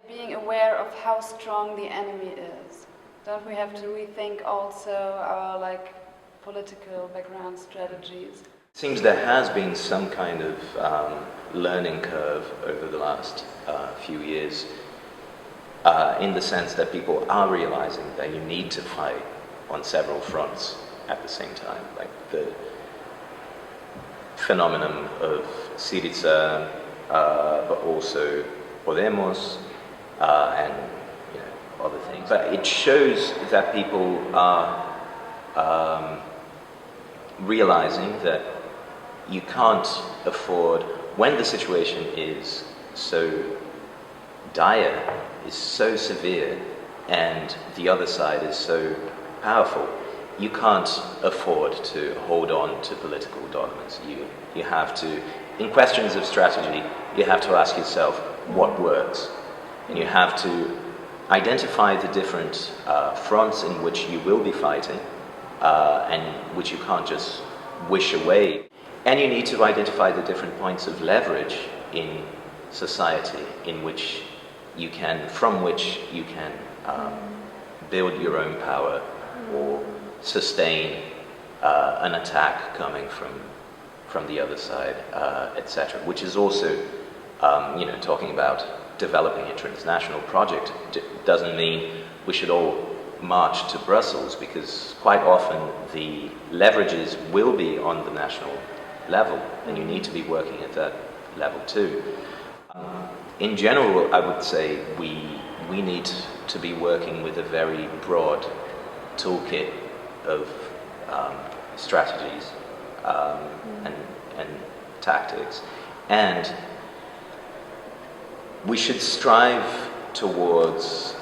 Being aware of how strong the enemy is. Don't we have to rethink also our political background strategies? It seems there has been some kind of learning curve over the last few years, in the sense that people are realizing that you need to fight on several fronts at the same time. Like the phenomenon of Syriza, but also Podemos, and other things. But it shows that people are realizing that you can't afford, when the situation is so dire, is so severe, and the other side is so powerful, you can't afford to hold on to political dogmas. You have to, in questions of strategy, you have to ask yourself what works. And you have to identify the different fronts in which you will be fighting, and which you can't just wish away. And you need to identify the different points of leverage in society from which you can build your own power or sustain an attack coming from the other side, etc. Which is also, talking about developing a transnational project doesn't mean we should all march to Brussels, because quite often the leverages will be on the national level, and you need to be working at that level too. In general, I would say we need to be working with a very broad toolkit of strategies and tactics, and we should strive towards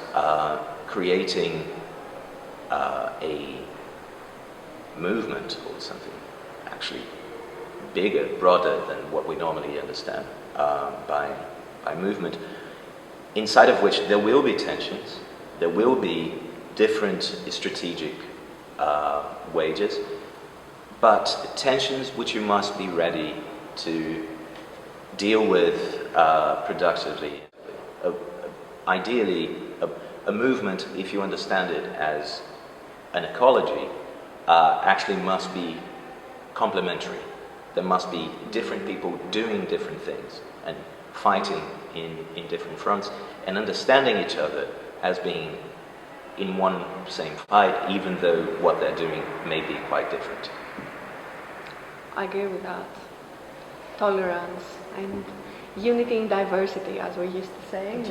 creating a movement or something actually bigger, broader than what we normally understand by movement, inside of which there will be tensions, there will be different strategic wages, but tensions which you must be ready to deal with productively. Ideally, a movement, if you understand it as an ecology, actually must be complementary. There must be different people doing different things and fighting in different fronts, and understanding each other as being in one same fight, even though what they're doing may be quite different. I agree with that. Tolerance and unity in diversity, as we used to say.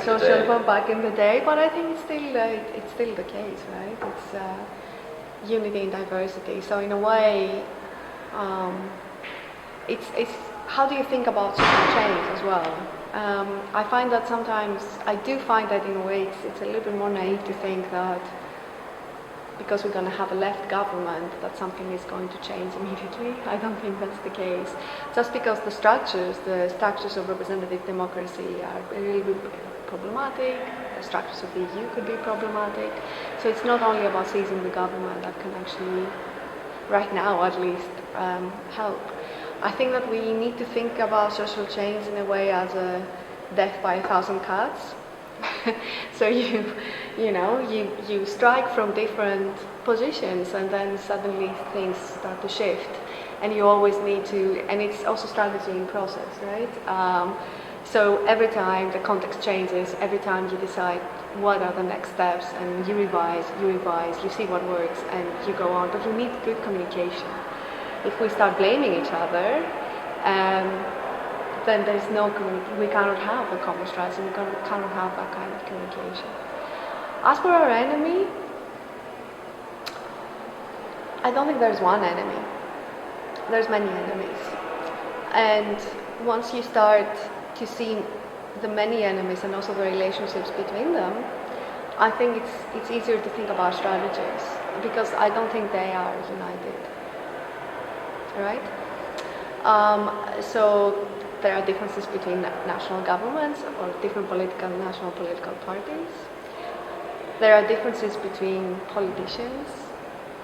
Social back in the day, but I think it's still the case, right? It's unity in diversity. So in a way, it's how do you think about social change as well? I find that sometimes I do find that in a way it's a little bit more naive to think that because we're going to have a left government that something is going to change immediately. I don't think that's the case. Just because the structures of representative democracy are really problematic, the structures of the EU could be problematic. So it's not only about seizing the government that can actually, right now at least, help. I think that we need to think about social change in a way as a death by 1,000 cuts. So you strike from different positions, and then suddenly things start to shift, and you always need to, and it's also strategy in process, right? So every time the context changes, every time you decide what are the next steps, and you revise, you see what works, and you go on. But you need good communication. If we start blaming each other, then there's no we cannot have a common strategy, we cannot have that kind of communication. As for our enemy, I don't think there's one enemy. There's many enemies. And once you start to see the many enemies and also the relationships between them, I think it's easier to think about strategies, because I don't think they are united. Right? So there are differences between national governments or different national political parties. There are differences between politicians,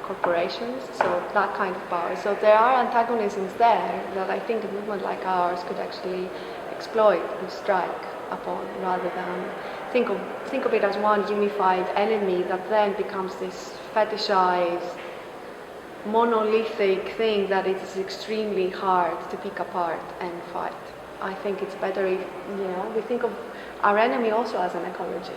corporations, so that kind of power. So there are antagonisms there that I think a movement like ours could actually exploit and strike. upon, rather than think of it as one unified enemy that then becomes this fetishized, monolithic thing that it is extremely hard to pick apart and fight. I think it's better if, we think of our enemy also as an ecology.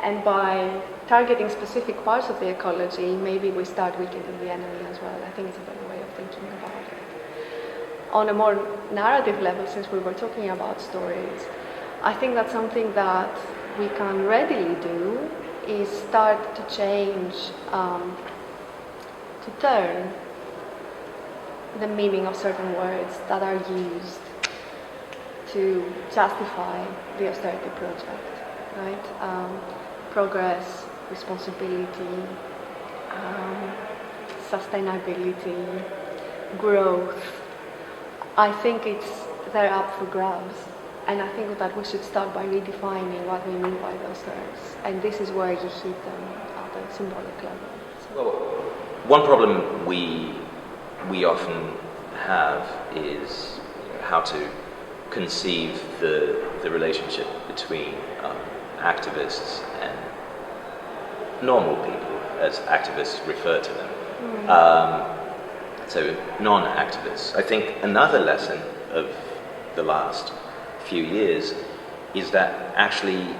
And by targeting specific parts of the ecology, maybe we start weakening the enemy as well. I think it's a better way of thinking about it. On a more narrative level, since we were talking about stories, I think that something that we can readily do is start to change, to turn the meaning of certain words that are used to justify the austerity project, right? Progress, responsibility, sustainability, growth. I think they're up for grabs, and I think that we should start by redefining what we mean by those terms, and this is where you hit them at a symbolic level. Well, one problem we often have is how to conceive the relationship between activists and normal people, as activists refer to them. So non-activists. I think another lesson of the last few years is that actually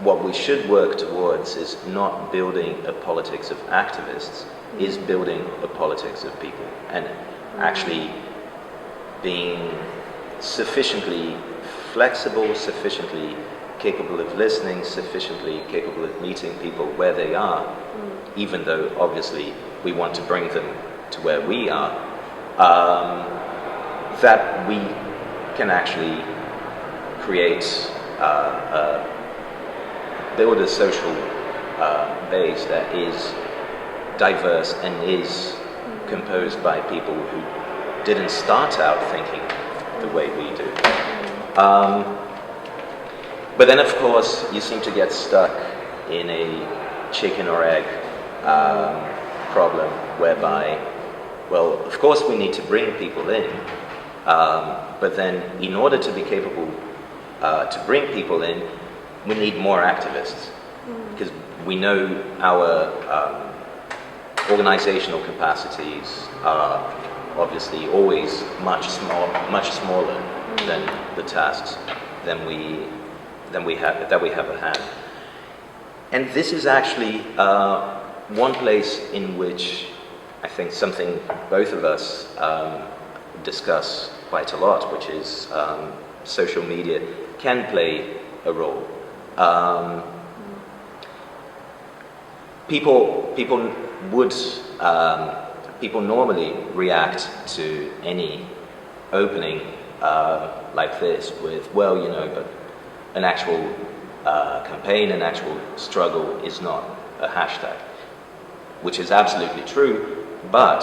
what we should work towards is not building a politics of activists, is building a politics of people, and actually being sufficiently flexible, sufficiently capable of listening, sufficiently capable of meeting people where they are, even though obviously we want to bring them to where we are, that we can actually create, build a social base that is diverse and is composed by people who didn't start out thinking the way we do. But then, of course, you seem to get stuck in a chicken or egg problem, whereby, well, of course we need to bring people in, but then in order to be capable to bring people in, we need more activists, because we know our organizational capacities are obviously always much smaller than the tasks that we have at hand. And this is actually one place in which I think something both of us discuss quite a lot, which is social media can play a role. People normally react to any opening like this with, well, but an actual campaign, an actual struggle is not a hashtag, which is absolutely true, but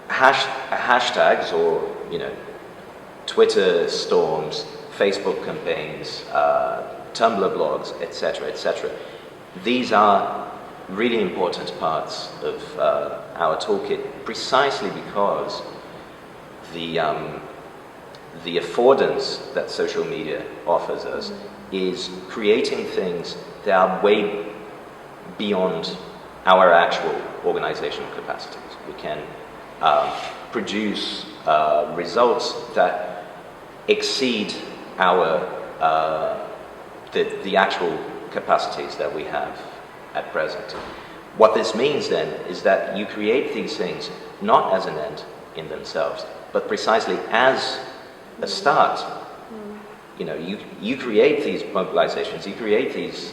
hashtags or, Twitter storms, Facebook campaigns, Tumblr blogs, etc., these are really important parts of our toolkit, precisely because the affordance that social media offers us is creating things that are way beyond our actual organizational capacities. We can produce results that exceed our the actual capacities that we have at present. What this means then is that you create these things not as an end in themselves, but precisely as a start. You create these mobilizations, you create these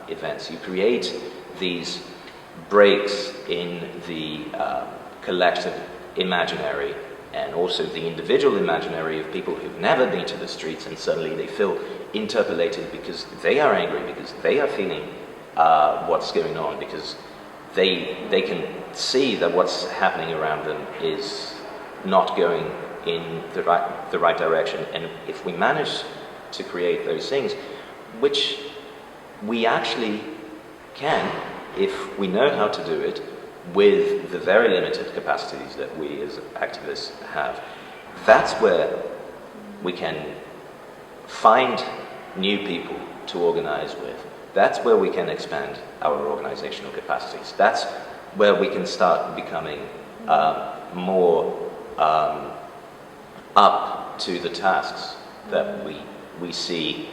events, you create these breaks in the collective imaginary and also the individual imaginary of people who've never been to the streets, and suddenly they feel interpellated because they are angry, because they are feeling what's going on, because they can see that what's happening around them is not going in the right direction. And if we manage to create those things, which we actually can, if we know how to do it, with the very limited capacities that we as activists have, that's where we can find new people to organize with. That's where we can expand our organizational capacities. That's where we can start becoming more up to the tasks that we see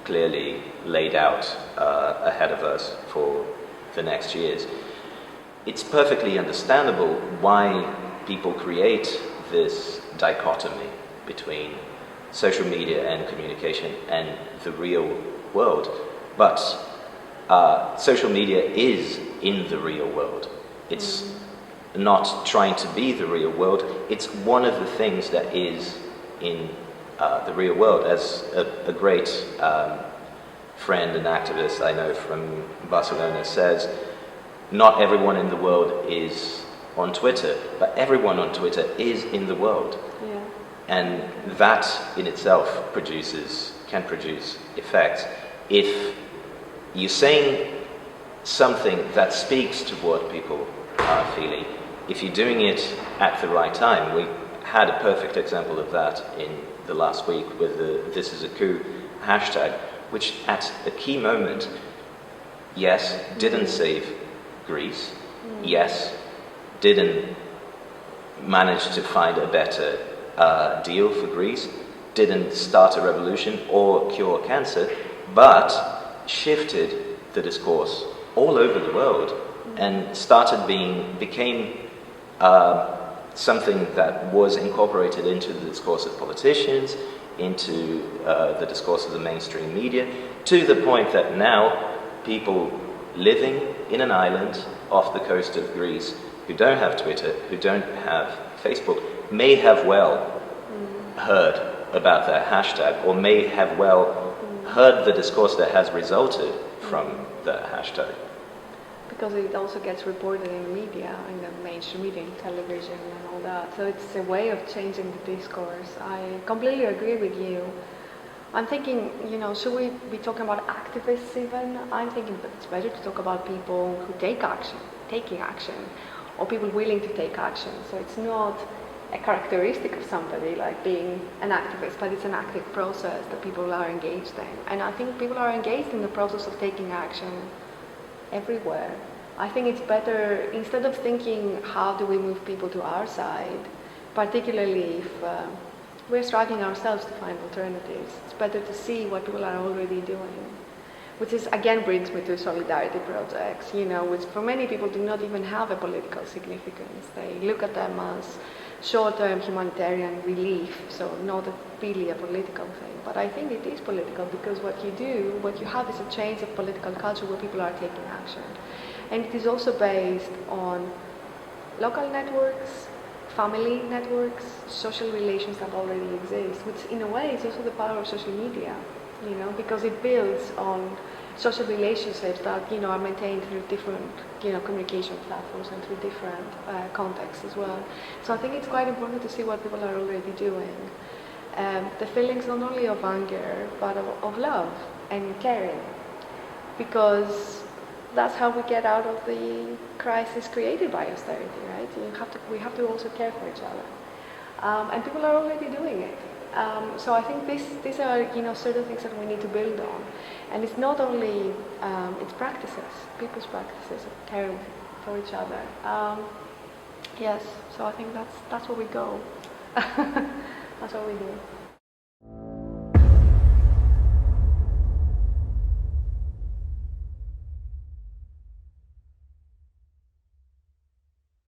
clearly laid out ahead of us for the next years. It's perfectly understandable why people create this dichotomy between social media and communication and the real world. But social media is in the real world. It's not trying to be the real world. It's one of the things that is in the real world. As a great friend and activist I know from Barcelona says, not everyone in the world is on Twitter, but everyone on Twitter is in the world. Yeah. And that in itself can produce effects. If you're saying something that speaks to what people are feeling, if you're doing it at the right time, we had a perfect example of that in the last week with the "This is a coup" hashtag, which at a key moment, yes, didn't save Greece, yes, didn't manage to find a better deal for Greece, didn't start a revolution or cure cancer, but shifted the discourse all over the world and became something that was incorporated into the discourse of politicians, into the discourse of the mainstream media, to the point that now people living in an island off the coast of Greece who don't have Twitter, who don't have Facebook, may have well heard about that hashtag, or may have well heard the discourse that has resulted from that hashtag. Because it also gets reported in the media, in the mainstream media, in television and all that. So it's a way of changing the discourse. I completely agree with you. I'm thinking, should we be talking about activists even? I'm thinking that it's better to talk about people who taking action, or people willing to take action. So it's not a characteristic of somebody like being an activist, but it's an active process that people are engaged in. And I think people are engaged in the process of taking action everywhere. I think it's better, instead of thinking how do we move people to our side, particularly if we're struggling ourselves to find alternatives, it's better to see what people are already doing, which is again brings me to solidarity projects, which for many people do not even have a political significance. They look at them as short-term humanitarian relief, so not really a political thing. But I think it is political, because what you have is a change of political culture where people are taking action. And it is also based on local networks, family networks, social relations that already exist, which in a way is also the power of social media, because it builds on social relationships that are maintained through different communication platforms and through different contexts as well. So I think it's quite important to see what people are already doing. The feelings not only of anger but of love and caring, because that's how we get out of the crisis created by austerity, right? We have to also care for each other, and people are already doing it. So I think these are certain things that we need to build on, and it's not only it's practices, people's practices of caring for each other. Yes, so I think that's where we go. That's what we do.